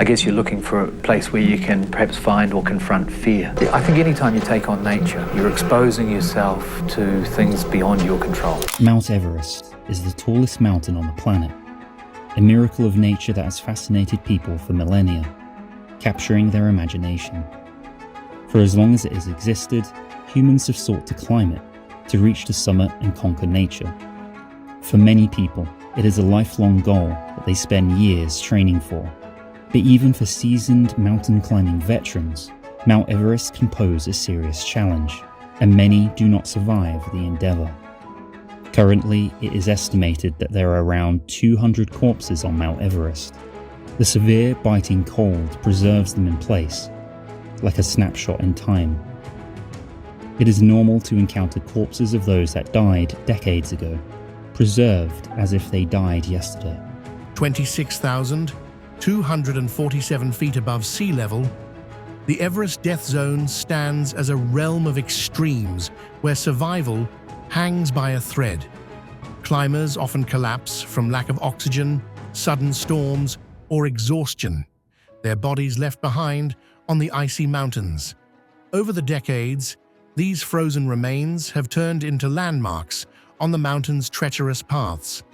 I guess you're looking for a place where you can perhaps find or confront fear. I think anytime you take on nature, you're exposing yourself to things beyond your control. Mount Everest is the tallest mountain on the planet, a miracle of nature that has fascinated people for millennia, capturing their imagination. For as long as it has existed, humans have sought to climb it, to reach the summit and conquer nature. For many people, it is a lifelong goal that they spend years training for. But even for seasoned mountain climbing veterans, Mount Everest can pose a serious challenge, and many do not survive the endeavour. Currently, it is estimated that there are around 200 corpses on Mount Everest. The severe biting cold preserves them in place, like a snapshot in time. It is normal to encounter corpses of those that died decades ago, preserved as if they died yesterday. 26,247 feet above sea level, the Everest Death Zone stands as a realm of extremes where survival hangs by a thread. Climbers often collapse from lack of oxygen, sudden storms, or exhaustion, their bodies left behind on the icy mountains. Over the decades, these frozen remains have turned into landmarks on the mountain's treacherous paths.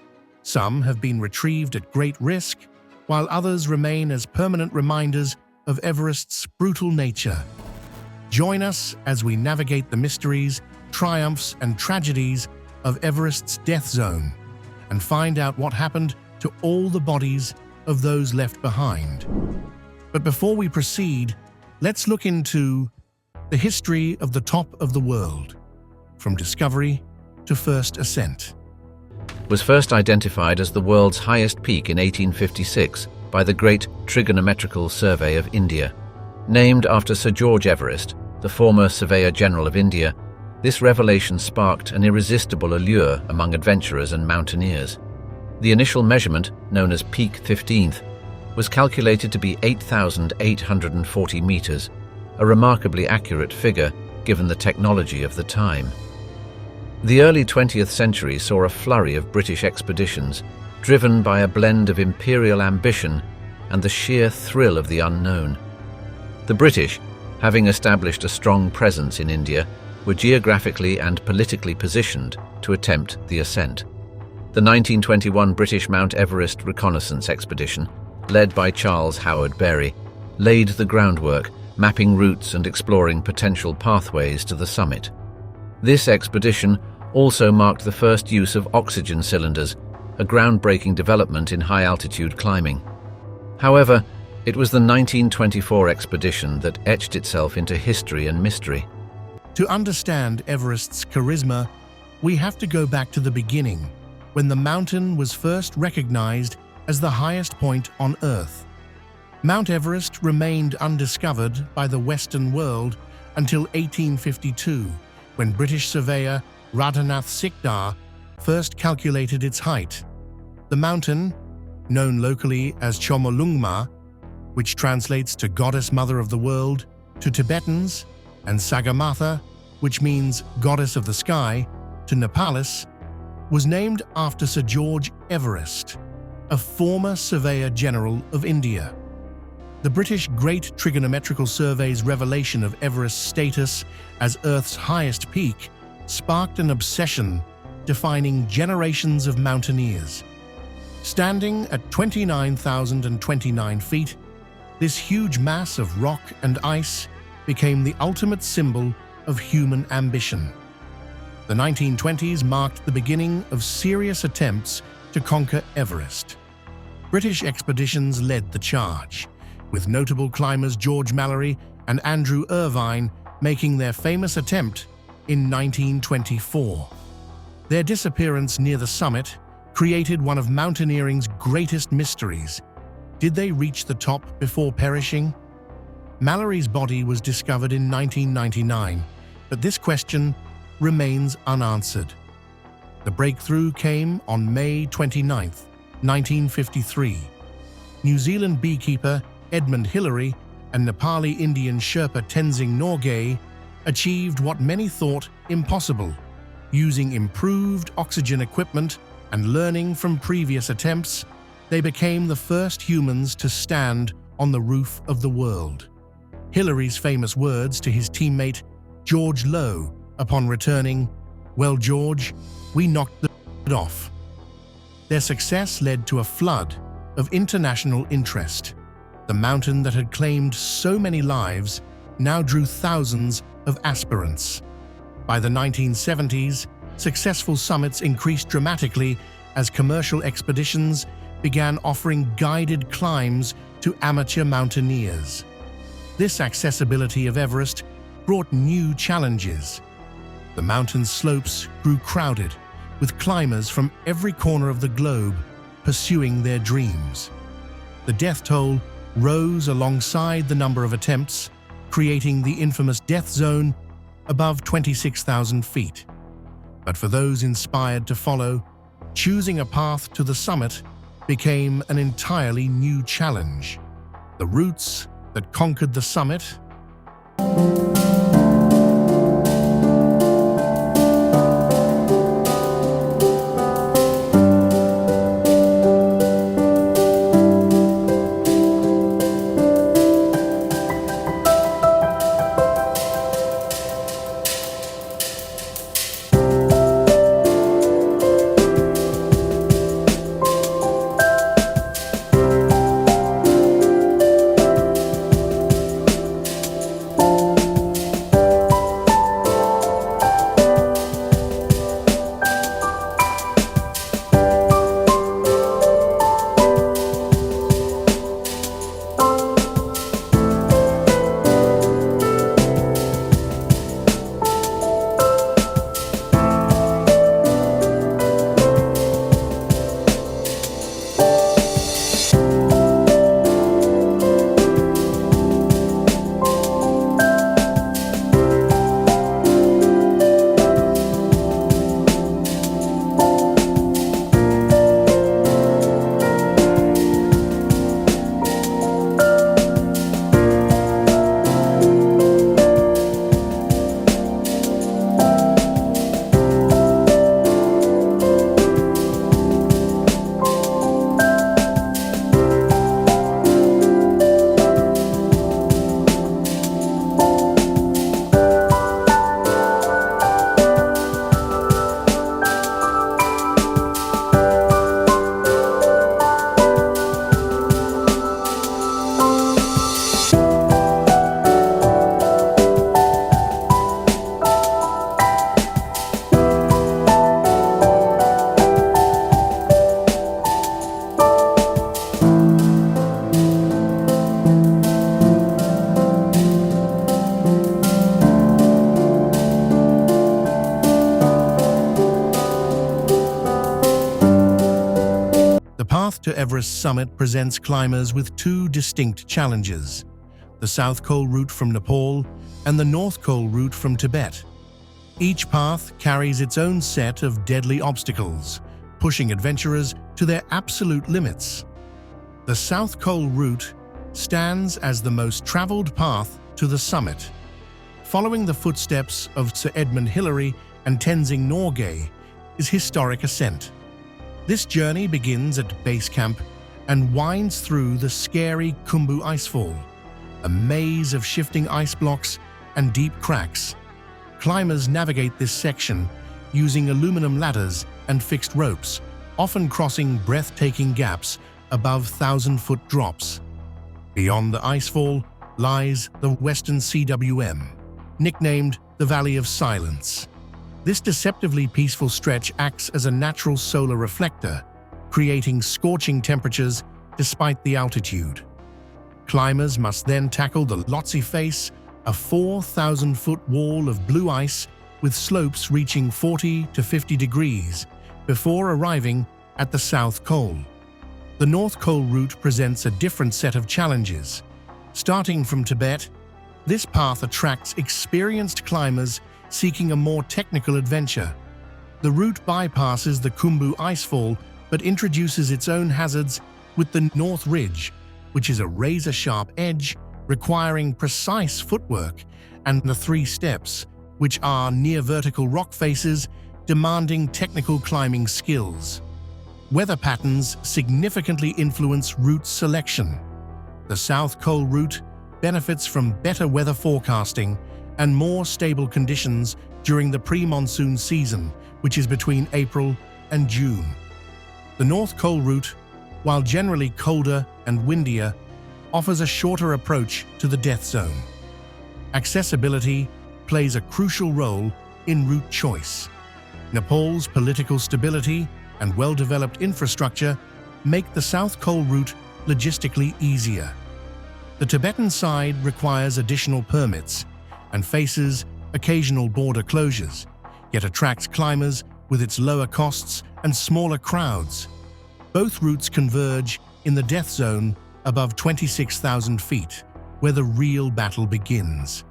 Some have been retrieved at great risk, while others remain as permanent reminders of Everest's brutal nature. Join us as we navigate the mysteries, triumphs, and tragedies of Everest's Death Zone and find out what happened to all the bodies of those left behind. But before we proceed, let's look into the history of the top of the world, from discovery to first ascent. Was first identified as the world's highest peak in 1856 by the Great Trigonometrical Survey of India. Named after Sir George Everest, the former Surveyor General of India, this revelation sparked an irresistible allure among adventurers and mountaineers. The initial measurement, known as Peak 15th, was calculated to be 8,840 meters, a remarkably accurate figure given the technology of the time. The early 20th century saw a flurry of British expeditions, driven by a blend of imperial ambition and the sheer thrill of the unknown. The British, having established a strong presence in India, were geographically and politically positioned to attempt the ascent. The 1921 British Mount Everest Reconnaissance Expedition, led by Charles Howard Berry, laid the groundwork, mapping routes and exploring potential pathways to the summit. This expedition also marked the first use of oxygen cylinders, a groundbreaking development in high-altitude climbing. However, it was the 1924 expedition that etched itself into history and mystery. To understand Everest's charisma, we have to go back to the beginning, when the mountain was first recognized as the highest point on Earth. Mount Everest remained undiscovered by the Western world until 1852, when British surveyor Radhanath Sikdar first calculated its height. The mountain, known locally as Chomolungma, which translates to Goddess Mother of the World, to Tibetans, and Sagarmatha, which means Goddess of the Sky, to Nepalis, was named after Sir George Everest, a former Surveyor General of India. The British Great Trigonometrical Survey's revelation of Everest's status as Earth's highest peak sparked an obsession defining generations of mountaineers. Standing at 29,029 feet, this huge mass of rock and ice became the ultimate symbol of human ambition. The 1920s marked the beginning of serious attempts to conquer Everest. British expeditions led the charge, with notable climbers George Mallory and Andrew Irvine making their famous attempt in 1924. Their disappearance near the summit created one of mountaineering's greatest mysteries. Did they reach the top before perishing? Mallory's body was discovered in 1999, but this question remains unanswered. The breakthrough came on May 29, 1953. New Zealand beekeeper Edmund Hillary and Nepali Indian Sherpa Tenzing Norgay achieved what many thought impossible. Using improved oxygen equipment and learning from previous attempts, they became the first humans to stand on the roof of the world. Hillary's famous words to his teammate George Low upon returning, "Well, George, we knocked it off." Their success led to a flood of international interest. The mountain that had claimed so many lives now drew thousands of aspirants. By the 1970s, successful summits increased dramatically as commercial expeditions began offering guided climbs to amateur mountaineers. This accessibility of Everest brought new challenges. The mountain's slopes grew crowded, with climbers from every corner of the globe pursuing their dreams. The death toll rose alongside the number of attempts, creating the infamous Death Zone above 26,000 feet. But for those inspired to follow, choosing a path to the summit became an entirely new challenge. The routes that conquered the summit to Everest summit presents climbers with two distinct challenges: the South Col route from Nepal and the North Col route from Tibet. Each path carries its own set of deadly obstacles, pushing adventurers to their absolute limits. The South Col route stands as the most traveled path to the summit. Following the footsteps of Sir Edmund Hillary and Tenzing Norgay is historic ascent. This journey begins at base camp and winds through the scary Khumbu Icefall, a maze of shifting ice blocks and deep cracks. Climbers navigate this section using aluminum ladders and fixed ropes, often crossing breathtaking gaps above 1,000-foot drops. Beyond the icefall lies the Western CWM, nicknamed the Valley of Silence. This deceptively peaceful stretch acts as a natural solar reflector, creating scorching temperatures despite the altitude. Climbers must then tackle the Lhotse face, a 4,000-foot wall of blue ice with slopes reaching 40 to 50 degrees, before arriving at the South Col. The North Col route presents a different set of challenges. Starting from Tibet, this path attracts experienced climbers seeking a more technical adventure. The route bypasses the Khumbu Icefall but introduces its own hazards with the North Ridge, which is a razor-sharp edge requiring precise footwork, and the Three Steps, which are near-vertical rock faces demanding technical climbing skills. Weather patterns significantly influence route selection. The South Col route benefits from better weather forecasting and more stable conditions during the pre-monsoon season, which is between April and June. The North Col route, while generally colder and windier, offers a shorter approach to the death zone. Accessibility plays a crucial role in route choice. Nepal's political stability and well-developed infrastructure make the South Col route logistically easier. The Tibetan side requires additional permits and faces occasional border closures, yet attracts climbers with its lower costs and smaller crowds. Both routes converge in the death zone above 26,000 feet, where the real battle begins.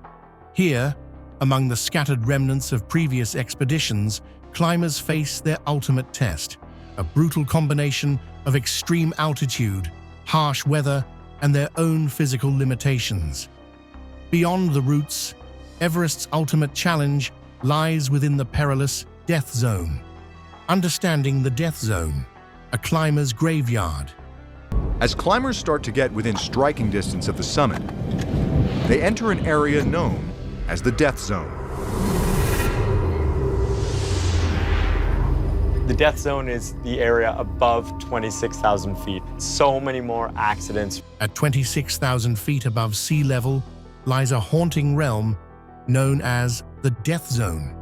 Here, among the scattered remnants of previous expeditions, climbers face their ultimate test, a brutal combination of extreme altitude, harsh weather, and their own physical limitations. Beyond the routes, Everest's ultimate challenge lies within the perilous death zone. Understanding the death zone, a climber's graveyard. As climbers start to get within striking distance of the summit, they enter an area known as the death zone. The death zone is the area above 26,000 feet. So many more accidents. At 26,000 feet above sea level lies a haunting realm known as the death zone,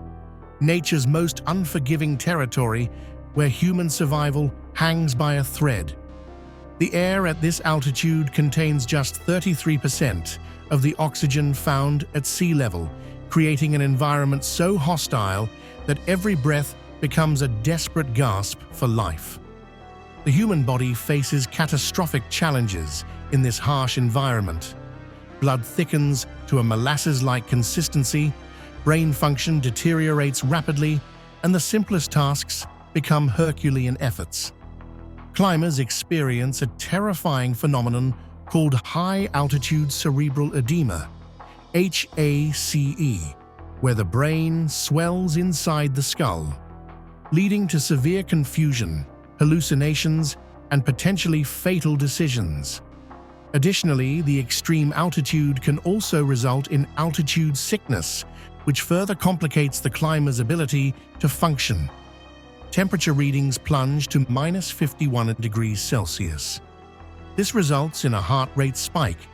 nature's most unforgiving territory where human survival hangs by a thread. The air at this altitude contains just 33% of the oxygen found at sea level, creating an environment so hostile that every breath becomes a desperate gasp for life. The human body faces catastrophic challenges in this harsh environment. Blood thickens to a molasses-like consistency, brain function deteriorates rapidly, and the simplest tasks become Herculean efforts. Climbers experience a terrifying phenomenon called high-altitude cerebral edema, HACE, where the brain swells inside the skull, leading to severe confusion, hallucinations, and potentially fatal decisions. Additionally, the extreme altitude can also result in altitude sickness, which further complicates the climber's ability to function. Temperature readings plunge to minus 51 degrees Celsius. This results in a heart rate spike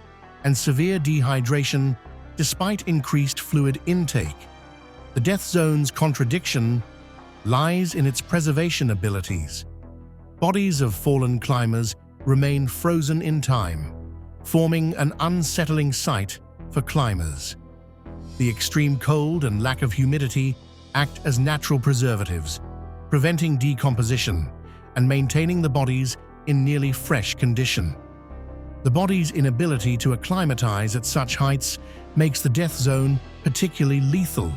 and severe dehydration despite increased fluid intake. The death zone's contradiction lies in its preservation abilities. Bodies of fallen climbers remain frozen in time, forming an unsettling sight for climbers. The extreme cold and lack of humidity act as natural preservatives, preventing decomposition and maintaining the bodies in nearly fresh condition. The body's inability to acclimatize at such heights makes the death zone particularly lethal.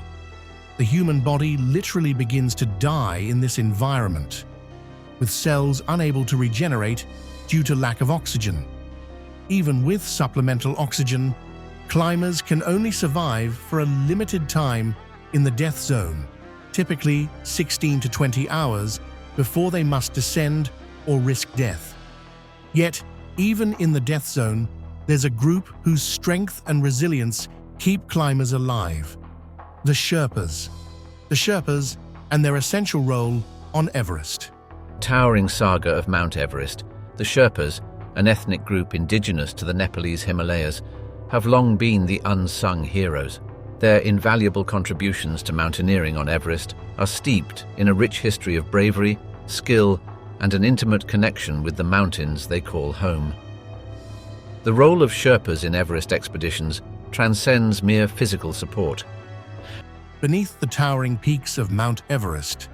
The human body literally begins to die in this environment, with cells unable to regenerate due to lack of oxygen. Even with supplemental oxygen, climbers can only survive for a limited time in the death zone, typically 16 to 20 hours, before they must descend or risk death. Yet, even in the death zone, there's a group whose strength and resilience keep climbers alive: the Sherpas. The Sherpas and their essential role on Everest. Towering saga of Mount Everest, the Sherpas, an ethnic group indigenous to the Nepalese Himalayas, have long been the unsung heroes. Their invaluable contributions to mountaineering on Everest are steeped in a rich history of bravery, skill, and an intimate connection with the mountains they call home. The role of Sherpas in Everest expeditions transcends mere physical support. Beneath the towering peaks of Mount Everest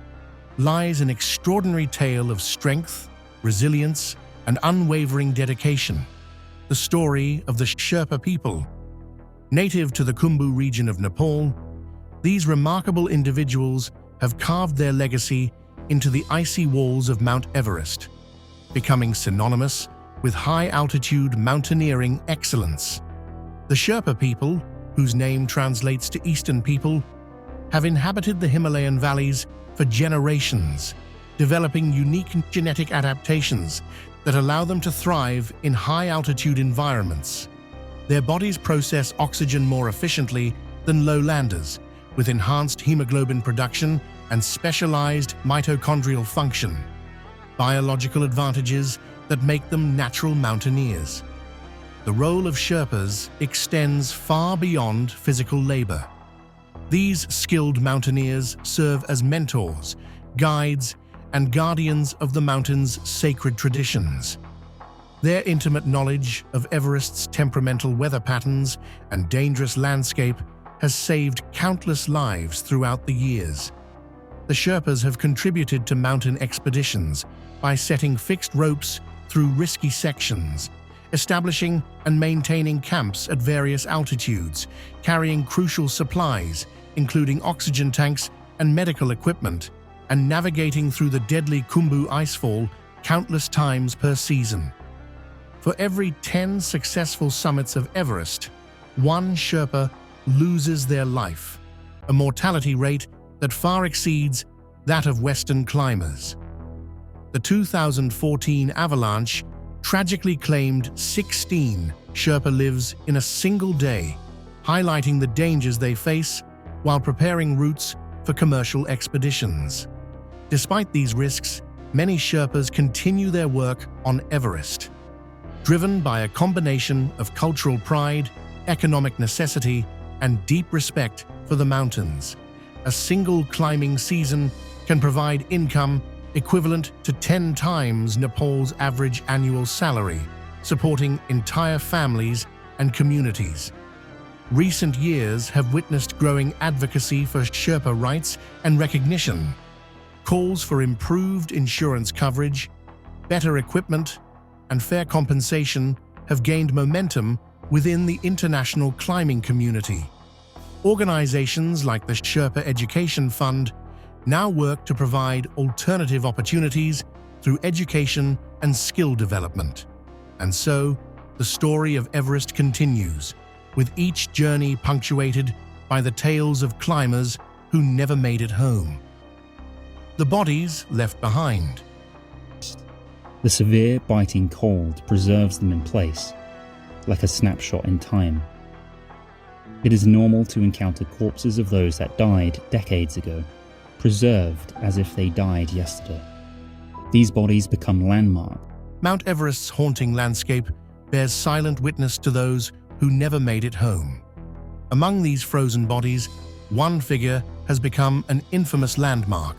lies an extraordinary tale of strength, resilience, and unwavering dedication. The story of the Sherpa people. Native to the Khumbu region of Nepal, these remarkable individuals have carved their legacy into the icy walls of Mount Everest, becoming synonymous with high-altitude mountaineering excellence. The Sherpa people, whose name translates to Eastern people, have inhabited the Himalayan valleys for generations, developing unique genetic adaptations that allow them to thrive in high-altitude environments. Their bodies process oxygen more efficiently than lowlanders, with enhanced hemoglobin production and specialized mitochondrial function, biological advantages that make them natural mountaineers. The role of Sherpas extends far beyond physical labor. These skilled mountaineers serve as mentors, guides, and guardians of the mountain's sacred traditions. Their intimate knowledge of Everest's temperamental weather patterns and dangerous landscape has saved countless lives throughout the years. The Sherpas have contributed to mountain expeditions by setting fixed ropes through risky sections, establishing and maintaining camps at various altitudes, carrying crucial supplies, including oxygen tanks and medical equipment, and navigating through the deadly Khumbu icefall countless times per season. For every 10 successful summits of Everest, one Sherpa loses their life, a mortality rate that far exceeds that of Western climbers. The 2014 avalanche tragically claimed 16 Sherpa lives in a single day, highlighting the dangers they face while preparing routes for commercial expeditions. Despite these risks, many Sherpas continue their work on Everest. Driven by a combination of cultural pride, economic necessity, and deep respect for the mountains, a single climbing season can provide income equivalent to 10 times Nepal's average annual salary, supporting entire families and communities. Recent years have witnessed growing advocacy for Sherpa rights and recognition. Calls for improved insurance coverage, better equipment, and fair compensation have gained momentum within the international climbing community. Organizations like the Sherpa Education Fund now work to provide alternative opportunities through education and skill development. And so, the story of Everest continues, with each journey punctuated by the tales of climbers who never made it home. The bodies left behind. The severe, biting cold preserves them in place, like a snapshot in time. It is normal to encounter corpses of those that died decades ago, preserved as if they died yesterday. These bodies become landmarks. Mount Everest's haunting landscape bears silent witness to those who never made it home. Among these frozen bodies, one figure has become an infamous landmark: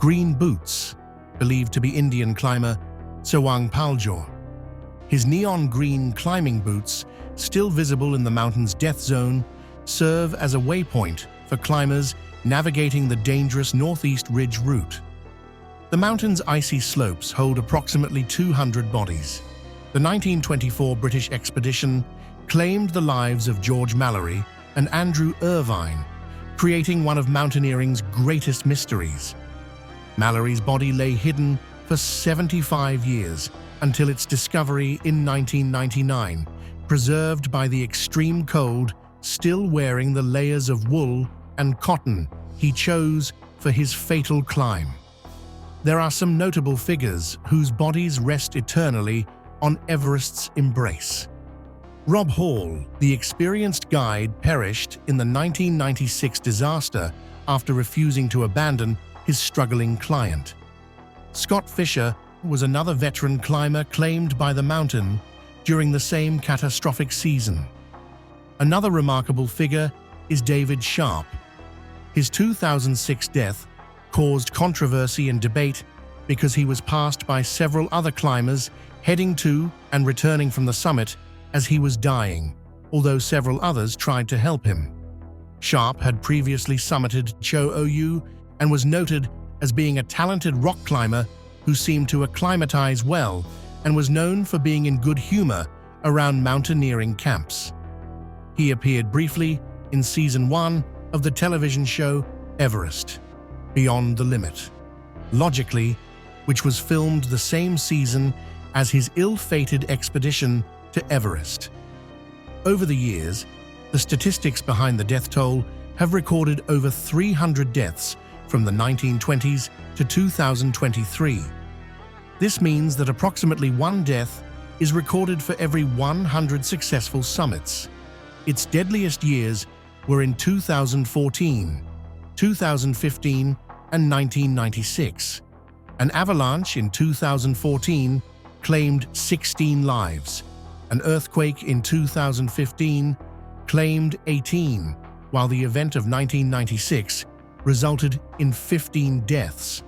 green boots, believed to be Indian climber Sewang Paljor. His neon green climbing boots, still visible in the mountain's death zone, serve as a waypoint for climbers navigating the dangerous northeast ridge route. The mountain's icy slopes hold approximately 200 bodies. The 1924 British expedition claimed the lives of George Mallory and Andrew Irvine, creating one of mountaineering's greatest mysteries. Mallory's body lay hidden for 75 years until its discovery in 1999, preserved by the extreme cold, still wearing the layers of wool and cotton he chose for his fatal climb. There are some notable figures whose bodies rest eternally on Everest's embrace. Rob Hall, the experienced guide, perished in the 1996 disaster after refusing to abandon his struggling client. Scott Fisher was another veteran climber claimed by the mountain during the same catastrophic season. Another remarkable figure is David Sharp. His 2006 death caused controversy and debate because he was passed by several other climbers heading to and returning from the summit as he was dying, although several others tried to help him. Sharp had previously summited Cho Oyu and was noted as being a talented rock climber who seemed to acclimatize well and was known for being in good humor around mountaineering camps. He appeared briefly in Season 1 of the television show Everest, Beyond the Limit, logically, which was filmed the same season as his ill-fated expedition to Everest. Over the years, the statistics behind the death toll have recorded over 300 deaths from the 1920s to 2023. This means that approximately one death is recorded for every 100 successful summits. Its deadliest years were in 2014, 2015, and 1996. An avalanche in 2014 claimed 16 lives. An earthquake in 2015 claimed 18, while the event of 1996 resulted in 15 deaths.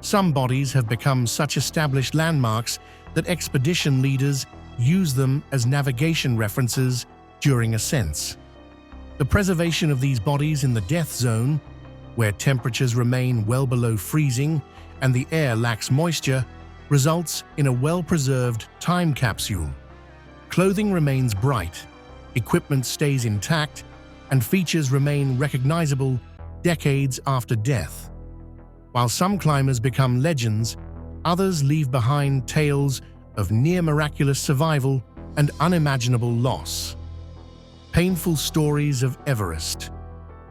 Some bodies have become such established landmarks that expedition leaders use them as navigation references during ascents. The preservation of these bodies in the death zone, where temperatures remain well below freezing and the air lacks moisture, results in a well-preserved time capsule. Clothing remains bright, equipment stays intact, and features remain recognizable decades after death. While some climbers become legends, others leave behind tales of near-miraculous survival and unimaginable loss. Painful stories of Everest,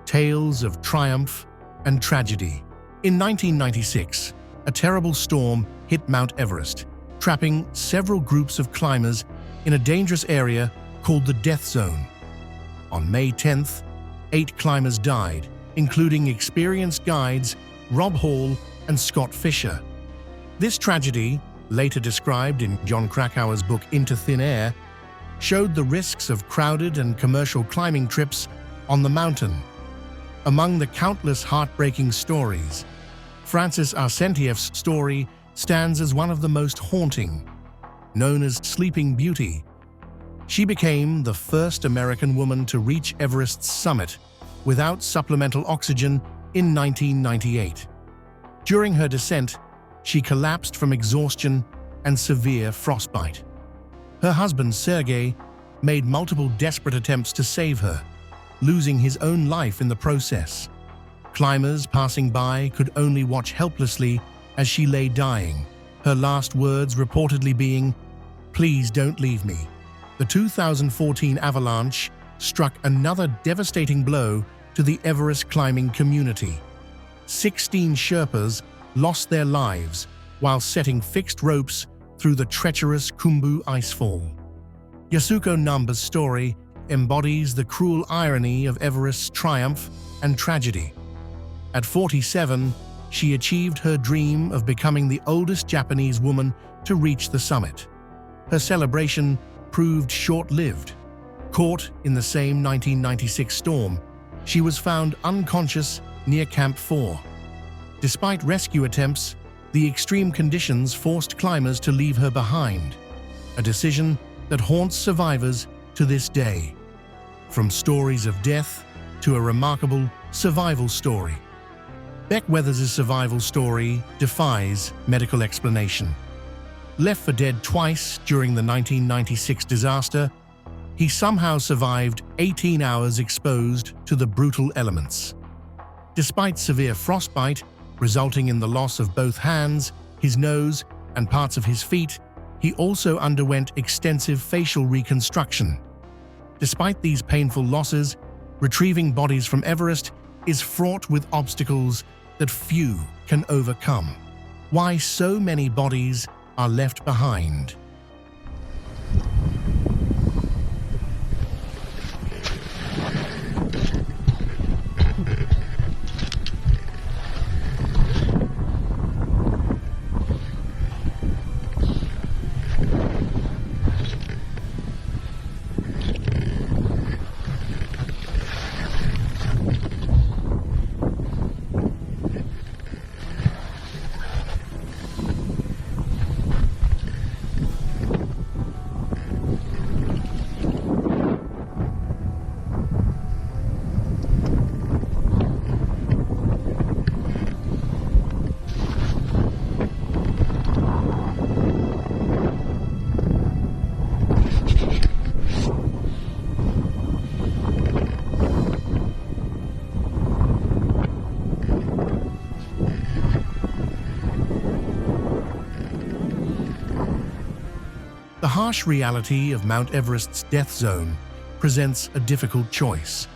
tales of triumph and tragedy. In 1996, a terrible storm hit Mount Everest, trapping several groups of climbers in a dangerous area called the Death Zone. On May 10th, 8 climbers died, including experienced guides Rob Hall and Scott Fisher. This tragedy, later described in John Krakauer's book Into Thin Air, showed the risks of crowded and commercial climbing trips on the mountain. Among the countless heartbreaking stories, Frances Arsentiev's story stands as one of the most haunting. Known as Sleeping Beauty, she became the first American woman to reach Everest's summit without supplemental oxygen in 1998. During her descent, she collapsed from exhaustion and severe frostbite. Her husband, Sergei, made multiple desperate attempts to save her, losing his own life in the process. Climbers passing by could only watch helplessly as she lay dying, her last words reportedly being, "Please don't leave me." The 2014 avalanche struck another devastating blow to the Everest climbing community. 16 Sherpas lost their lives while setting fixed ropes through the treacherous Khumbu icefall. Yasuko Namba's story embodies the cruel irony of Everest's triumph and tragedy. At 47, she achieved her dream of becoming the oldest Japanese woman to reach the summit. Her celebration proved short-lived. Caught in the same 1996 storm, she was found unconscious near Camp 4. Despite rescue attempts, the extreme conditions forced climbers to leave her behind, a decision that haunts survivors to this day. From stories of death to a remarkable survival story, Beck Weathers' survival story defies medical explanation. Left for dead twice during the 1996 disaster, he somehow survived 18 hours exposed to the brutal elements. Despite severe frostbite, resulting in the loss of both hands, his nose, and parts of his feet, he also underwent extensive facial reconstruction. Despite these painful losses, retrieving bodies from Everest is fraught with obstacles that few can overcome. Why so many bodies are left behind. The harsh reality of Mount Everest's death zone presents a difficult choice.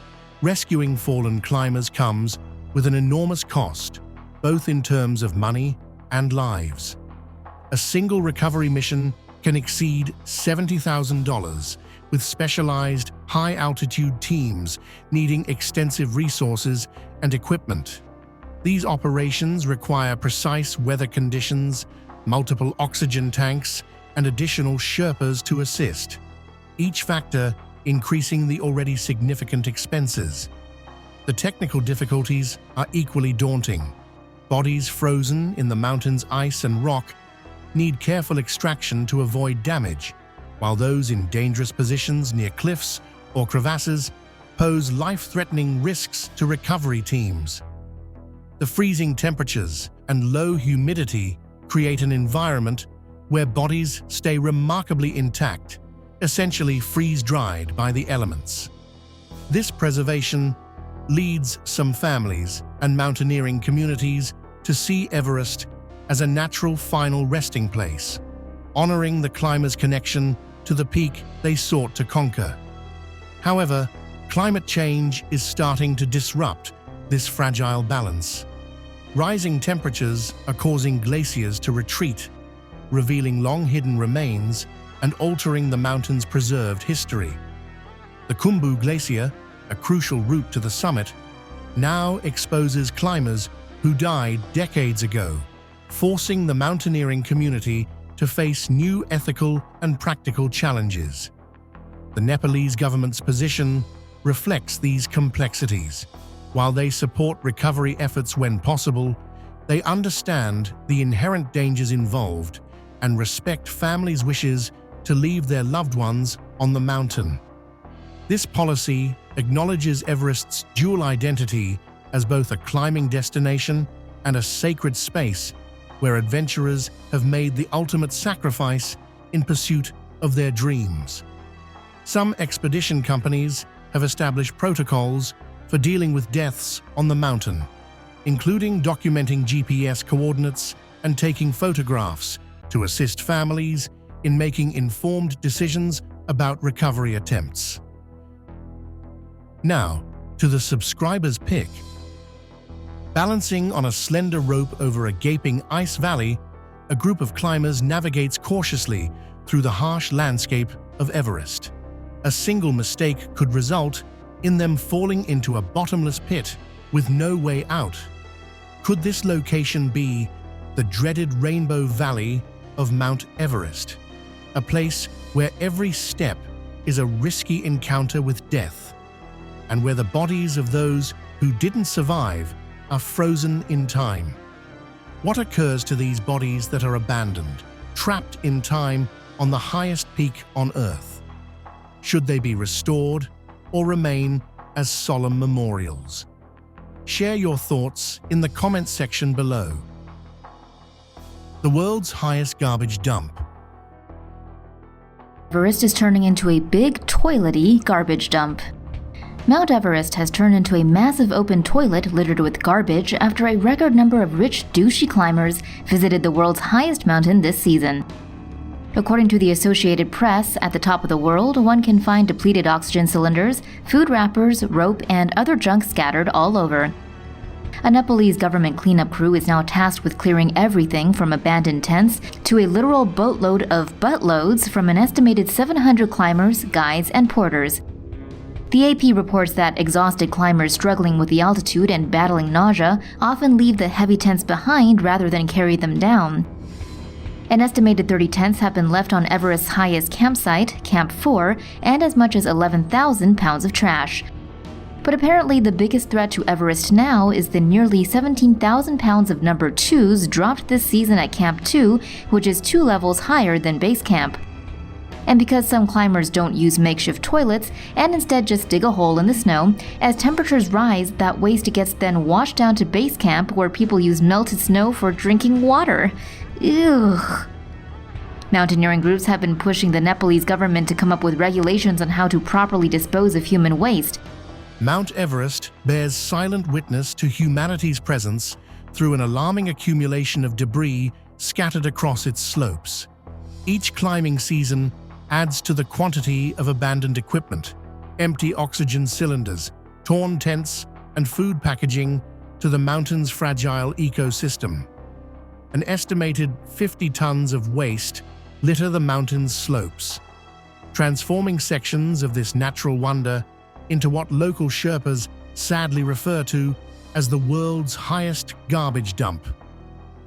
Rescuing fallen climbers comes with an enormous cost, both in terms of money and lives. A single recovery mission can exceed $70,000, with specialized high-altitude teams needing extensive resources and equipment. These operations require precise weather conditions, multiple oxygen tanks, and additional Sherpas to assist, each factor increasing the already significant expenses. The technical difficulties are equally daunting. Bodies frozen in the mountain's ice and rock need careful extraction to avoid damage, while those in dangerous positions near cliffs or crevasses pose life-threatening risks to recovery teams. The freezing temperatures and low humidity create an environment where bodies stay remarkably intact, essentially freeze-dried by the elements. This preservation leads some families and mountaineering communities to see Everest as a natural final resting place, honoring the climber's connection to the peak they sought to conquer. However, climate change is starting to disrupt this fragile balance. Rising temperatures are causing glaciers to retreat, revealing long-hidden remains and altering the mountain's preserved history. The Khumbu Glacier, a crucial route to the summit, now exposes climbers who died decades ago, forcing the mountaineering community to face new ethical and practical challenges. The Nepalese government's position reflects these complexities. While they support recovery efforts when possible, they understand the inherent dangers involved and respect families' wishes to leave their loved ones on the mountain. This policy acknowledges Everest's dual identity as both a climbing destination and a sacred space where adventurers have made the ultimate sacrifice in pursuit of their dreams. Some expedition companies have established protocols for dealing with deaths on the mountain, including documenting GPS coordinates and taking photographs to assist families in making informed decisions about recovery attempts. Now, to the subscriber's pick. Balancing on a slender rope over a gaping ice valley, a group of climbers navigates cautiously through the harsh landscape of Everest. A single mistake could result in them falling into a bottomless pit with no way out. Could this location be the dreaded Rainbow Valley of Mount Everest, a place where every step is a risky encounter with death, and where the bodies of those who didn't survive are frozen in time? What occurs to these bodies that are abandoned, trapped in time on the highest peak on Earth? Should they be restored or remain as solemn memorials? Share your thoughts in the comments section below. The world's highest garbage dump. Everest is turning into a big toilety garbage dump. Mount Everest has turned into a massive open toilet littered with garbage after a record number of rich, douchey climbers visited the world's highest mountain this season. According to the Associated Press, at the top of the world, one can find depleted oxygen cylinders, food wrappers, rope, and other junk scattered all over. A Nepalese government cleanup crew is now tasked with clearing everything from abandoned tents to a literal boatload of buttloads from an estimated 700 climbers, guides, and porters. The AP reports that exhausted climbers struggling with the altitude and battling nausea often leave the heavy tents behind rather than carry them down. An estimated 30 tents have been left on Everest's highest campsite, Camp 4, and as much as 11,000 pounds of trash. But apparently the biggest threat to Everest now is the nearly 17,000 pounds of number 2s dropped this season at Camp 2, which is 2 levels higher than base camp. And because some climbers don't use makeshift toilets and instead just dig a hole in the snow, as temperatures rise, that waste gets then washed down to base camp where people use melted snow for drinking water. Ew. Mountaineering groups have been pushing the Nepalese government to come up with regulations on how to properly dispose of human waste. Mount Everest bears silent witness to humanity's presence through an alarming accumulation of debris scattered across its slopes. Each climbing season adds to the quantity of abandoned equipment, empty oxygen cylinders, torn tents, and food packaging to the mountain's fragile ecosystem. an estimated 50 tons of waste litter the mountain's slopes, transforming sections of this natural wonder into what local Sherpas sadly refer to as the world's highest garbage dump.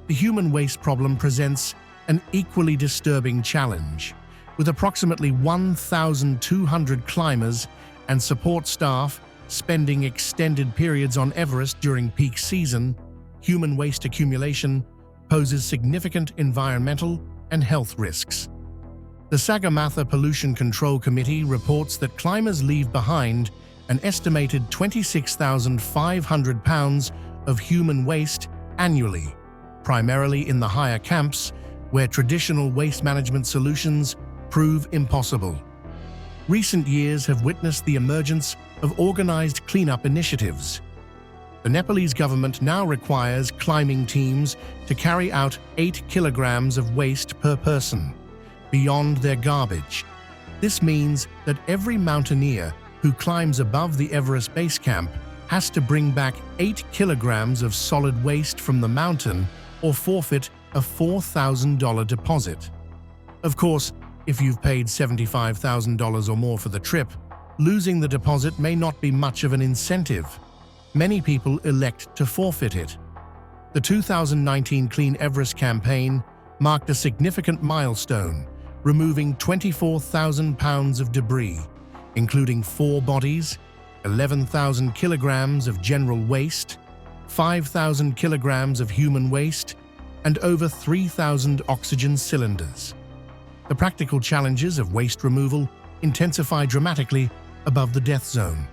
The human waste problem presents an equally disturbing challenge. With approximately 1,200 climbers and support staff spending extended periods on Everest during peak season, human waste accumulation poses significant environmental and health risks. The Sagarmatha Pollution Control Committee reports that climbers leave behind an estimated 26,500 pounds of human waste annually, primarily in the higher camps, where traditional waste management solutions prove impossible. Recent years have witnessed the emergence of organized cleanup initiatives. The Nepalese government now requires climbing teams to carry out 8 kilograms of waste per person, beyond their garbage. This means that every mountaineer who climbs above the Everest base camp has to bring back 8 kilograms of solid waste from the mountain or forfeit a $4,000 deposit. Of course, if you've paid $75,000 or more for the trip, losing the deposit may not be much of an incentive. Many people elect to forfeit it. The 2019 Clean Everest campaign marked a significant milestone, removing 24,000 pounds of debris, including 4 bodies, 11,000 kilograms of general waste, 5,000 kilograms of human waste, and over 3,000 oxygen cylinders. The practical challenges of waste removal intensify dramatically above the death zone.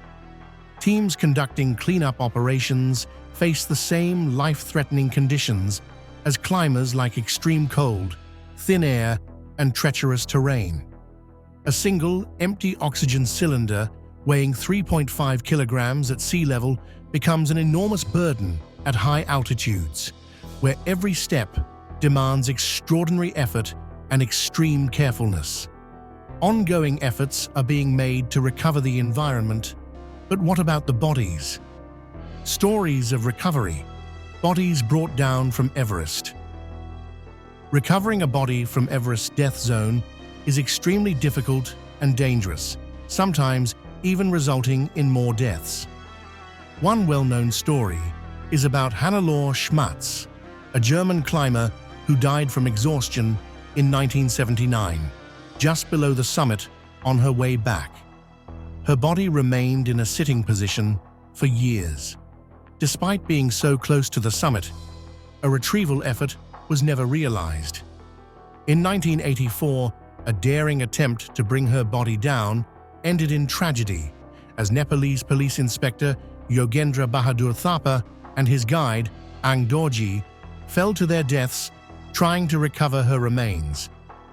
Teams conducting cleanup operations face the same life-threatening conditions as climbers, like extreme cold, thin air, and treacherous terrain. A single, empty oxygen cylinder weighing 3.5 kilograms at sea level becomes an enormous burden at high altitudes, where every step demands extraordinary effort and extreme carefulness. Ongoing efforts are being made to recover the environment, but what about the bodies? Stories of recovery, bodies brought down from Everest. Recovering a body from Everest Death Zone is extremely difficult and dangerous, sometimes even resulting in more deaths. One well-known story is about Hannelore Schmatz, a German climber who died from exhaustion in 1979, just below the summit on her way back. Her body remained in a sitting position for years. Despite being so close to the summit, a retrieval effort was never realized. In 1984, a daring attempt to bring her body down ended in tragedy, as Nepalese police inspector Yogendra Bahadur Thapa and his guide, Ang Dorji, fell to their deaths trying to recover her remains,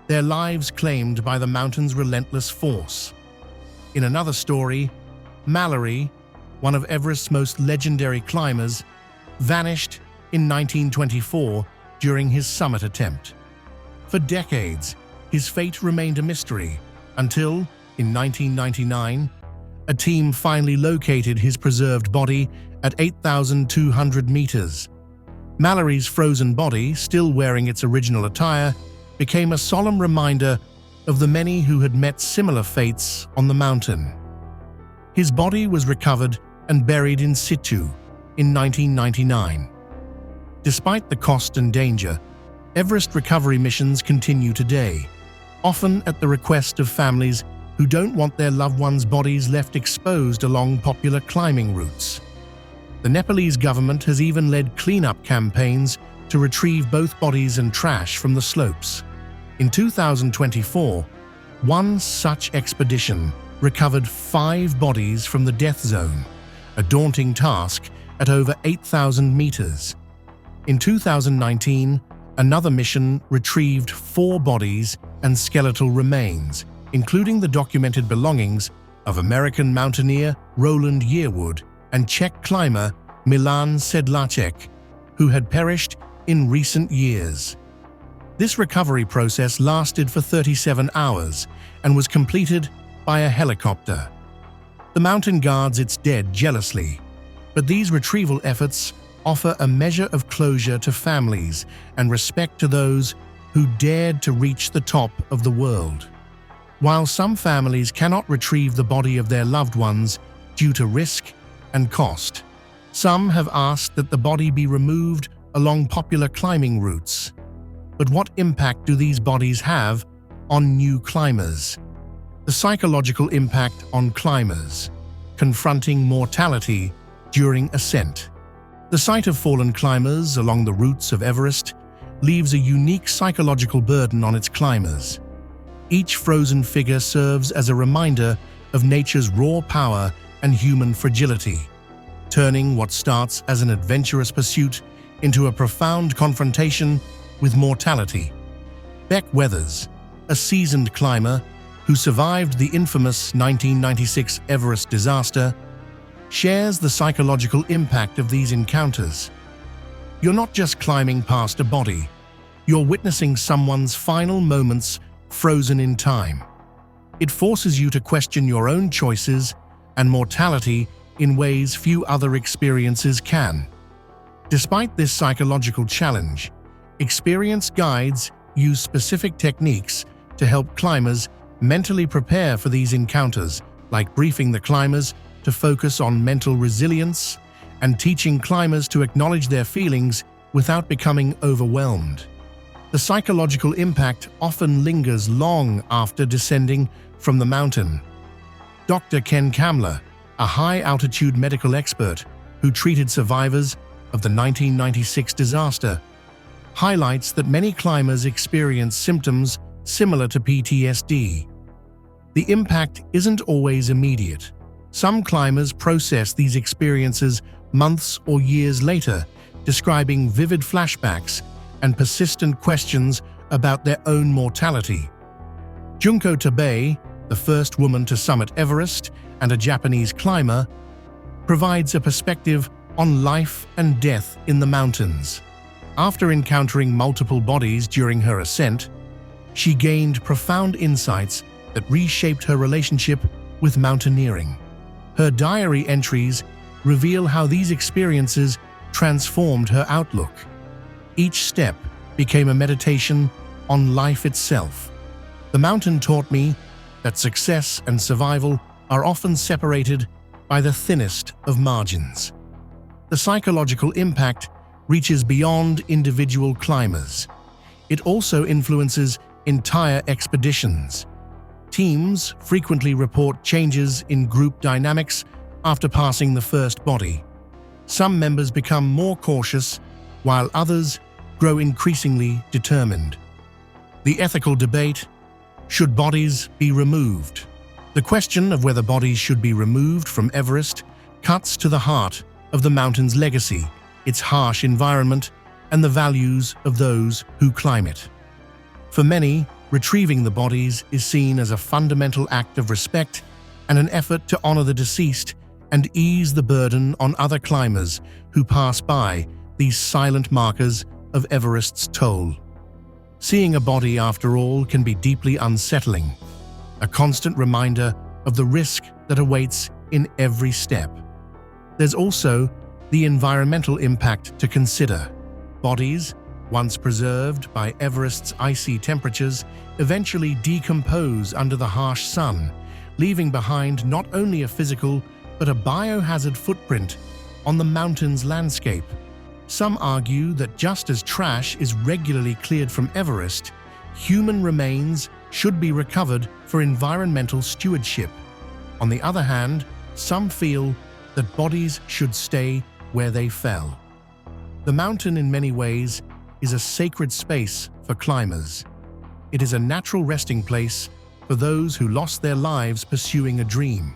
their lives claimed by the mountain's relentless force. In another story, Mallory, one of Everest's most legendary climbers, vanished in 1924 during his summit attempt. For decades, his fate remained a mystery until, in 1999, a team finally located his preserved body at 8,200 meters. Mallory's frozen body, still wearing its original attire, became a solemn reminder of the many who had met similar fates on the mountain. His body was recovered and buried in situ in 1999. Despite the cost and danger, Everest recovery missions continue today, often at the request of families who don't want their loved ones' bodies left exposed along popular climbing routes. The Nepalese government has even led cleanup campaigns to retrieve both bodies and trash from the slopes. In 2024, one such expedition recovered 5 bodies from the death zone, a daunting task at over 8,000 meters. In 2019, another mission retrieved 4 bodies and skeletal remains, including the documented belongings of American mountaineer Roland Yearwood and Czech climber Milan Sedlacek, who had perished in recent years. This recovery process lasted for 37 hours and was completed by a helicopter. The mountain guards its dead jealously, but these retrieval efforts offer a measure of closure to families and respect to those who dared to reach the top of the world. While some families cannot retrieve the body of their loved ones due to risk and cost, some have asked that the body be removed along popular climbing routes. But what impact do these bodies have on new climbers? The psychological impact on climbers, confronting mortality during ascent. The sight of fallen climbers along the routes of Everest leaves a unique psychological burden on its climbers. Each frozen figure serves as a reminder of nature's raw power and human fragility, turning what starts as an adventurous pursuit into a profound confrontation with mortality. Beck Weathers, a seasoned climber who survived the infamous 1996 Everest disaster, shares the psychological impact of these encounters. You're not just climbing past a body, you're witnessing someone's final moments frozen in time. It forces you to question your own choices and mortality in ways few other experiences can. Despite this psychological challenge, experienced guides use specific techniques to help climbers mentally prepare for these encounters, like briefing the climbers to focus on mental resilience and teaching climbers to acknowledge their feelings without becoming overwhelmed. The psychological impact often lingers long after descending from the mountain. Dr. Ken Kamler, a high-altitude medical expert who treated survivors of the 1996 disaster, highlights that many climbers experience symptoms similar to PTSD. The impact isn't always immediate. Some climbers process these experiences months or years later, describing vivid flashbacks and persistent questions about their own mortality. Junko Tabei, the first woman to summit Everest and a Japanese climber, provides a perspective on life and death in the mountains. After encountering multiple bodies during her ascent, she gained profound insights that reshaped her relationship with mountaineering. Her diary entries reveal how these experiences transformed her outlook. Each step became a meditation on life itself. The mountain taught me that success and survival are often separated by the thinnest of margins. The psychological impact reaches beyond individual climbers. It also influences entire expeditions. Teams frequently report changes in group dynamics after passing the first body. Some members become more cautious, while others grow increasingly determined. The ethical debate: should bodies be removed? The question of whether bodies should be removed from Everest cuts to the heart of the mountain's legacy, its harsh environment, and the values of those who climb it. For many, retrieving the bodies is seen as a fundamental act of respect and an effort to honor the deceased and ease the burden on other climbers who pass by these silent markers of Everest's toll. Seeing a body, after all, can be deeply unsettling, a constant reminder of the risk that awaits in every step. There's also the environmental impact to consider. Bodies, once preserved by Everest's icy temperatures, eventually decompose under the harsh sun, leaving behind not only a physical but a biohazard footprint on the mountain's landscape. Some argue that just as trash is regularly cleared from Everest, human remains should be recovered for environmental stewardship. On the other hand, some feel that bodies should stay where they fell. The mountain, in many ways, is a sacred space for climbers. It is a natural resting place for those who lost their lives pursuing a dream.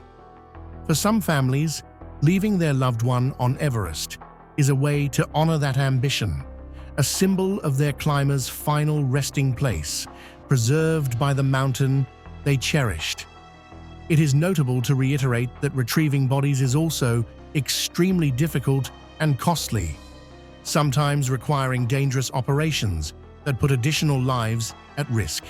For some families, leaving their loved one on Everest is a way to honor that ambition, a symbol of their climber's final resting place, preserved by the mountain they cherished. It is notable to reiterate that retrieving bodies is also extremely difficult and costly, sometimes requiring dangerous operations that put additional lives at risk.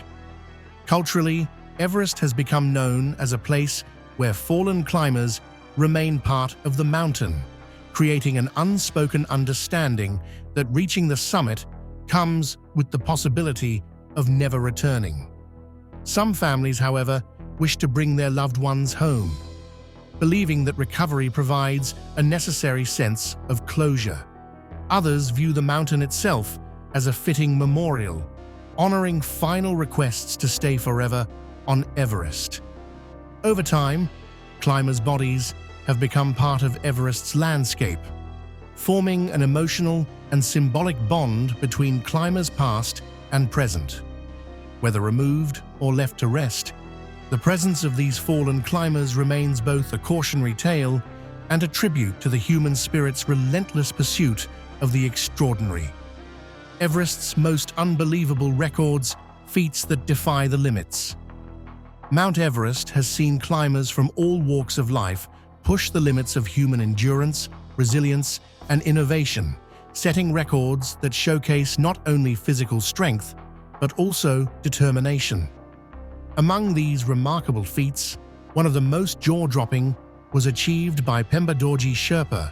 Culturally, Everest has become known as a place where fallen climbers remain part of the mountain, creating an unspoken understanding that reaching the summit comes with the possibility of never returning. Some families, however, wish to bring their loved ones home, believing that recovery provides a necessary sense of closure. Others view the mountain itself as a fitting memorial, honoring final requests to stay forever on Everest. Over time, climbers' bodies have become part of Everest's landscape, forming an emotional and symbolic bond between climbers past and present. Whether removed or left to rest, the presence of these fallen climbers remains both a cautionary tale and a tribute to the human spirit's relentless pursuit of the extraordinary. Everest's most unbelievable records, feats that defy the limits. Mount Everest has seen climbers from all walks of life push the limits of human endurance, resilience, and innovation, setting records that showcase not only physical strength, but also determination. Among these remarkable feats, one of the most jaw-dropping was achieved by Pembadorji Sherpa,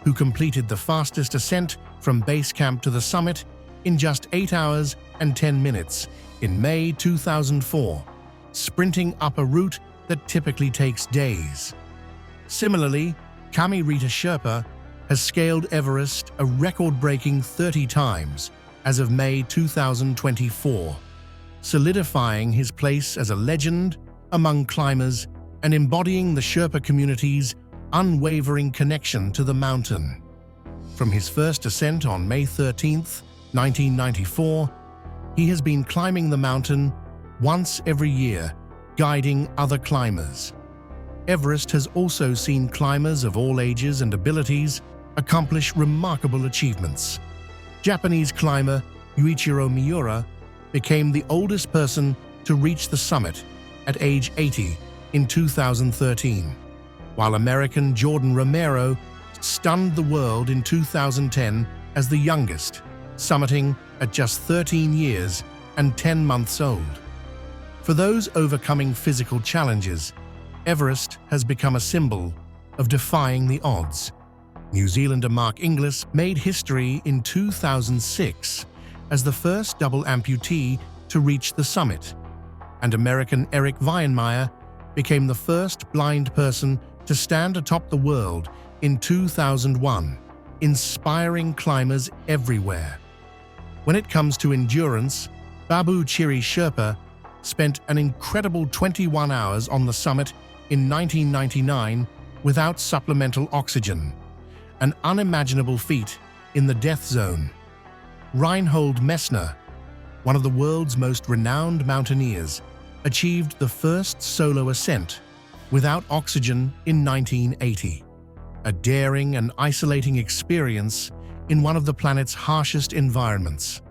who completed the fastest ascent from base camp to the summit in just 8 hours and 10 minutes in May 2004, sprinting up a route that typically takes days. Similarly, Kami Rita Sherpa has scaled Everest a record-breaking 30 times as of May 2024, solidifying his place as a legend among climbers and embodying the Sherpa community's unwavering connection to the mountain. From his first ascent on May 13, 1994, he has been climbing the mountain once every year, guiding other climbers. Everest has also seen climbers of all ages and abilities accomplish remarkable achievements. Japanese climber Yuichiro Miura became the oldest person to reach the summit at age 80 in 2013, while American Jordan Romero stunned the world in 2010 as the youngest, summiting at just 13 years and 10 months old. For those overcoming physical challenges, Everest has become a symbol of defying the odds. New Zealander Mark Inglis made history in 2006 as the first double amputee to reach the summit, and American Eric Weinmeier became the first blind person to stand atop the world in 2001, inspiring climbers everywhere. When it comes to endurance, Babu Chiri Sherpa spent an incredible 21 hours on the summit in 1999 without supplemental oxygen, an unimaginable feat in the death zone. Reinhold Messner, one of the world's most renowned mountaineers, achieved the first solo ascent without oxygen in 1980, a daring and isolating experience in one of the planet's harshest environments.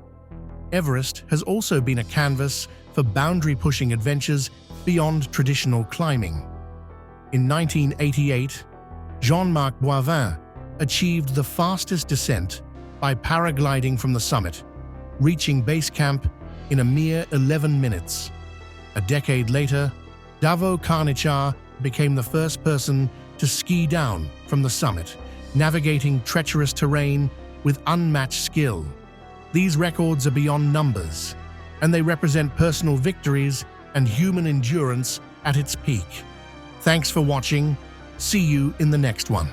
Everest has also been a canvas for boundary-pushing adventures beyond traditional climbing. In 1988, Jean-Marc Boivin achieved the fastest descent by paragliding from the summit, reaching base camp in a mere 11 minutes. A decade later, Davo Karnichar became the first person to ski down from the summit, navigating treacherous terrain with unmatched skill. These records are beyond numbers, and they represent personal victories and human endurance at its peak. Thanks for watching. See you in the next one.